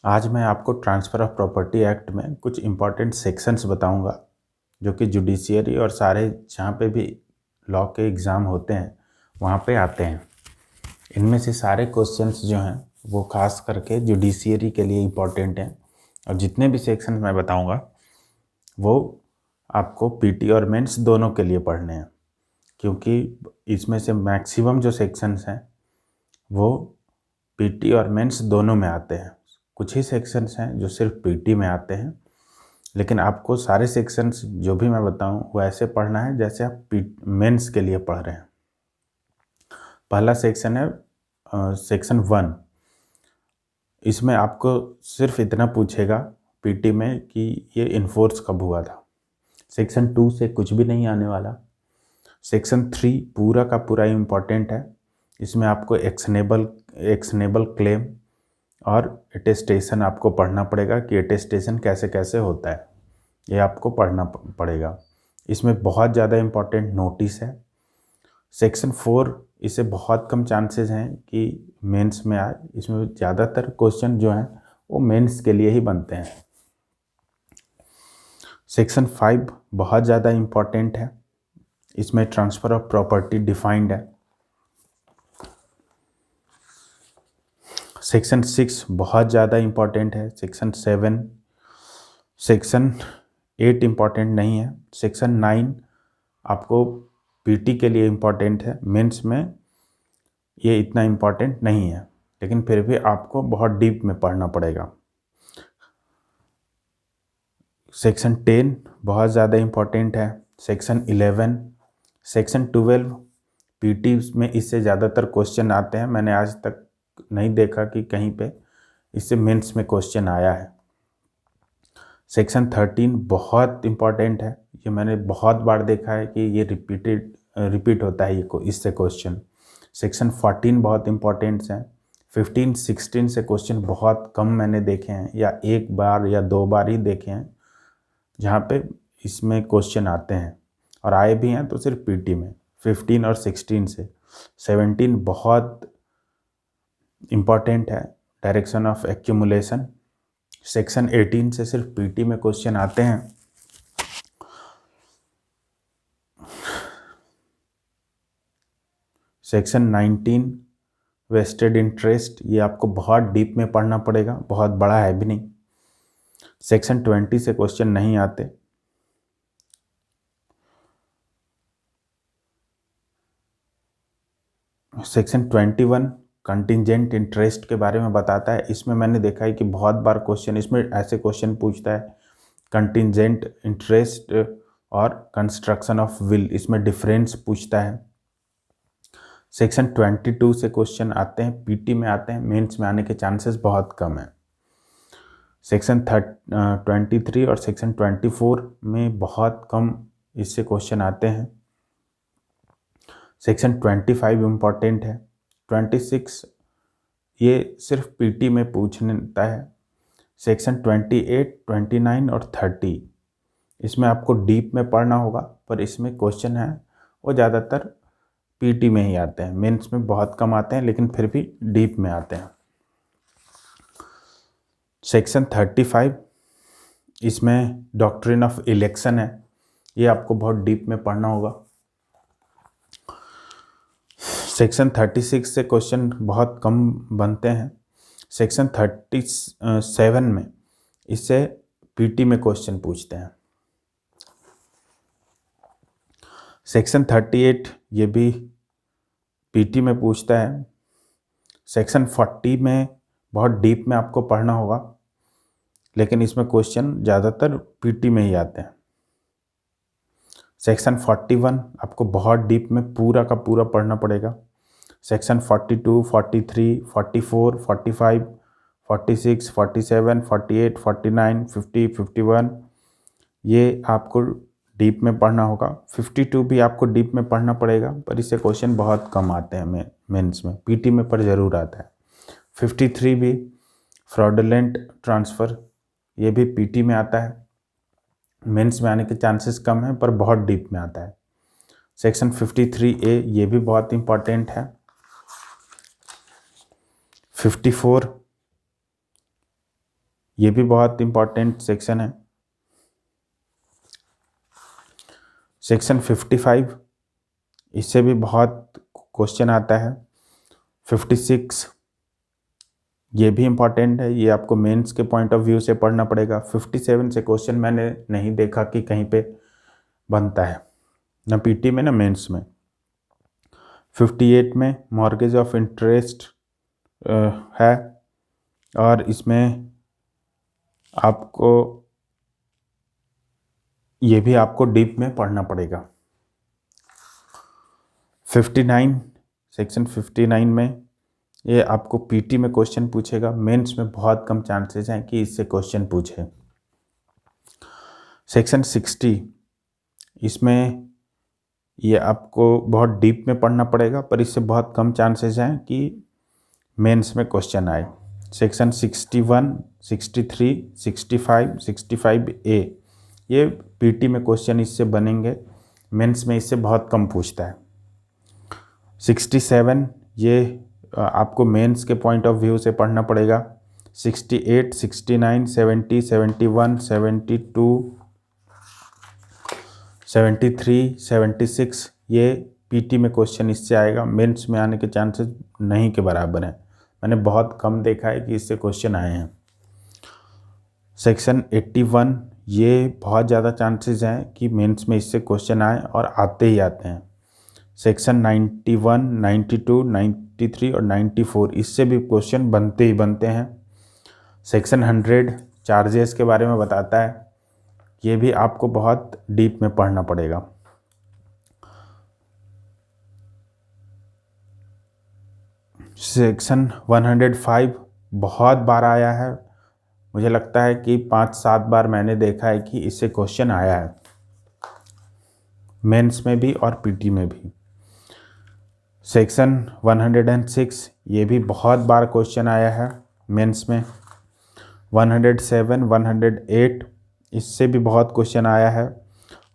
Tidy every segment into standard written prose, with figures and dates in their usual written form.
आज मैं आपको ट्रांसफ़र ऑफ प्रॉपर्टी एक्ट में कुछ इम्पॉर्टेंट सेक्शंस बताऊंगा जो कि जुडिशियरी और सारे जहाँ पे भी लॉ के एग्ज़ाम होते हैं वहाँ पे आते हैं। इनमें से सारे क्वेश्चंस जो हैं वो खास करके जुडिशियरी के लिए इम्पॉर्टेंट हैं और जितने भी सेक्शंस मैं बताऊंगा वो आपको पीटी और मेंस दोनों के लिए पढ़ने हैं, क्योंकि इसमें से मैक्सिमम जो सेक्शंस हैं वो पीटी और मेंस दोनों में आते हैं। कुछ ही सेक्शंस हैं जो सिर्फ पीटी में आते हैं, लेकिन आपको सारे सेक्शंस जो भी मैं बताऊं वो ऐसे पढ़ना है जैसे आप मेंस के लिए पढ़ रहे हैं। पहला सेक्शन है सेक्शन 1। इसमें आपको सिर्फ इतना पूछेगा पीटी में कि ये इन्फोर्स कब हुआ था। सेक्शन 2 से कुछ भी नहीं आने वाला। सेक्शन 3 पूरा का पूरा इम्पॉर्टेंट है। इसमें आपको एक्शनेबल क्लेम और अटेस्टेशन आपको पढ़ना पड़ेगा कि अटेस्टेशन कैसे कैसे होता है, ये आपको पढ़ना पड़ेगा। इसमें बहुत ज़्यादा इम्पॉर्टेंट नोटिस है। सेक्शन 4 इसे बहुत कम चांसेस हैं कि मेंस में आए। इसमें ज़्यादातर क्वेश्चन जो हैं वो मेंस के लिए ही बनते हैं। सेक्शन 5 बहुत ज़्यादा इम्पॉर्टेंट है। इसमें ट्रांसफ़र ऑफ प्रॉपर्टी डिफाइंड है। सेक्शन 6 बहुत ज़्यादा इम्पॉर्टेंट है। सेक्शन 8 इम्पॉर्टेंट नहीं है। सेक्शन 9 आपको पीटी के लिए इम्पॉर्टेंट है, मेंस में ये इतना इम्पॉर्टेंट नहीं है, लेकिन फिर भी आपको बहुत डीप में पढ़ना पड़ेगा। सेक्शन 10 बहुत ज़्यादा इम्पॉर्टेंट है। सेक्शन 11, सेक्शन 12 पीटी में इससे ज़्यादातर क्वेश्चन आते हैं। मैंने आज तक नहीं देखा कि कहीं पे इससे मेंस में क्वेश्चन आया है। सेक्शन 13 बहुत इम्पॉर्टेंट है। ये मैंने बहुत बार देखा है कि ये रिपीट होता है इससे क्वेश्चन। सेक्शन 14 बहुत इम्पॉर्टेंट्स हैं। 15 16 से क्वेश्चन बहुत कम मैंने देखे हैं, या एक बार या दो बार ही देखे हैं जहाँ पे इसमें क्वेश्चन आते हैं, और आए भी हैं तो सिर्फ पीटी में 15 और 16 से। 17 बहुत इम्पॉर्टेंट है, डायरेक्शन ऑफ एक्यूमुलेशन। सेक्शन 18 से सिर्फ पीटी में क्वेश्चन आते हैं। सेक्शन 19 वेस्टेड इंटरेस्ट, ये आपको बहुत डीप में पढ़ना पड़ेगा, बहुत बड़ा है भी नहीं। सेक्शन 20 से क्वेश्चन नहीं आते। सेक्शन 21 कंटिजेंट इंटरेस्ट के बारे में बताता है। इसमें मैंने देखा है कि बहुत बार क्वेश्चन इसमें ऐसे क्वेश्चन पूछता है, कंटिजेंट इंटरेस्ट और कंस्ट्रक्शन ऑफ विल, इसमें डिफरेंस पूछता है। सेक्शन 22 से क्वेश्चन आते हैं, पीटी में आते हैं, मेंस में आने के चांसेस बहुत कम है। सेक्शन 23 और सेक्शन 24 में बहुत कम इससे क्वेश्चन आते हैं। सेक्शन 25 इम्पॉर्टेंट है। 26 ये सिर्फ पीटी में पूछता है। सेक्शन 28, 29 और 30 इसमें आपको डीप में पढ़ना होगा, पर इसमें क्वेश्चन है वो ज़्यादातर पीटी में ही आते हैं, मेंस में बहुत कम आते हैं, लेकिन फिर भी डीप में आते हैं। सेक्शन 35 इसमें डॉक्ट्रिन ऑफ इलेक्शन है, ये आपको बहुत डीप में पढ़ना होगा। सेक्शन 36 से क्वेश्चन बहुत कम बनते हैं। सेक्शन 37 में इससे पीटी में क्वेश्चन पूछते हैं। सेक्शन 38 ये भी पीटी में पूछता है। सेक्शन 40 में बहुत डीप में आपको पढ़ना होगा, लेकिन इसमें क्वेश्चन ज़्यादातर पीटी में ही आते हैं। सेक्शन 41 आपको बहुत डीप में पूरा का पूरा पढ़ना पड़ेगा। सेक्शन 42, 43, 44, 45, 46, 47, 48, 49, 50, 51 ये आपको डीप में पढ़ना होगा। 52 भी आपको डीप में पढ़ना पड़ेगा, पर इससे क्वेश्चन बहुत कम आते हैं मेंस में, पीटी में पर ज़रूर आता है। 53 भी फ्रॉडुलेंट ट्रांसफ़र, ये भी पीटी में आता है, मेंस में आने के चांसेस कम हैं, पर बहुत डीप में आता है। सेक्शन 53A ये भी बहुत इम्पॉर्टेंट है। 54 ये भी बहुत इम्पॉर्टेंट सेक्शन है। सेक्शन 55, इससे भी बहुत क्वेश्चन आता है। 56, ये भी इम्पॉर्टेंट है, ये आपको मेंस के पॉइंट ऑफ व्यू से पढ़ना पड़ेगा। 57 से क्वेश्चन मैंने नहीं देखा कि कहीं पे बनता है, ना पीटी में ना मेंस में। 58 में मॉर्गेज ऑफ इंटरेस्ट है, और इसमें आपको ये भी आपको डीप में पढ़ना पड़ेगा। 59, सेक्शन 59 में ये आपको पीटी में क्वेश्चन पूछेगा, मेंस में बहुत कम चांसेस हैं कि इससे क्वेश्चन पूछे। सेक्शन 60, इसमें ये आपको बहुत डीप में पढ़ना पड़ेगा, पर इससे बहुत कम चांसेस हैं कि मेंस में क्वेश्चन आए। सेक्शन 61, 63, 65, 65A, ये पीटी में क्वेश्चन इससे बनेंगे, मेंस में इससे बहुत कम पूछता है। 67, ये आपको मेंस के पॉइंट ऑफ व्यू से पढ़ना पड़ेगा। 68, 69, 70, 71, 72, 73, 76, ये पीटी में क्वेश्चन इससे आएगा, मेंस में आने के चांसेस नहीं के बराबर हैं। मैंने बहुत कम देखा है कि इससे क्वेश्चन आए हैं। सेक्शन 81, ये बहुत ज़्यादा चांसेस हैं कि मेंस में इससे क्वेश्चन आए, और आते ही आते हैं। सेक्शन 91, 92, 93 और 94, इससे भी क्वेश्चन बनते ही बनते हैं। सेक्शन 100 चार्जेस के बारे में बताता है, ये भी आपको बहुत डीप में पढ़ना पड़ेगा। सेक्शन 105 बहुत बार आया है, मुझे लगता है कि 5-7 बार मैंने देखा है कि इससे क्वेश्चन आया है, मेंस में भी और पीटी में भी। सेक्शन 106, ये भी बहुत बार क्वेश्चन आया है मेंस में। 107, 108, इससे भी बहुत क्वेश्चन आया है।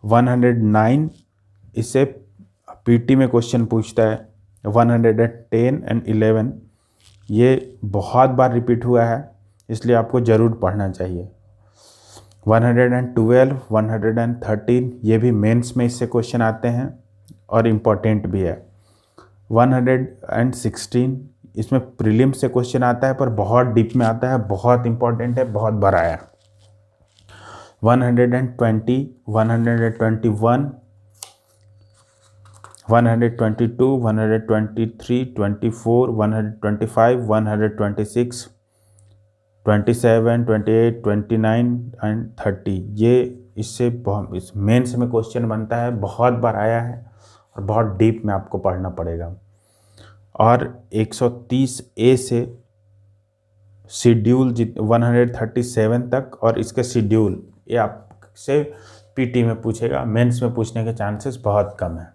109, इससे पीटी में क्वेश्चन पूछता है। 110 एंड 11, ये बहुत बार रिपीट हुआ है, इसलिए आपको ज़रूर पढ़ना चाहिए। 112, 113, ये भी मेंस में इससे क्वेश्चन आते हैं और इम्पॉर्टेंट भी है। 116, इसमें प्रीलिम से क्वेश्चन आता है, पर बहुत डीप में आता है, बहुत इम्पॉर्टेंट है, बहुत बार आया। 120, 121, 122, 123, 24, 125, 126, 27, 28, 29 एंड 30, ये इससे इस मेंस में क्वेश्चन बनता है, बहुत बार आया है और बहुत डीप में आपको पढ़ना पड़ेगा। और 130A से शेड्यूल 137 तक और इसके शेड्यूल, ये आपसे पीटी में पूछेगा, मेंस में पूछने के चांसेस बहुत कम है।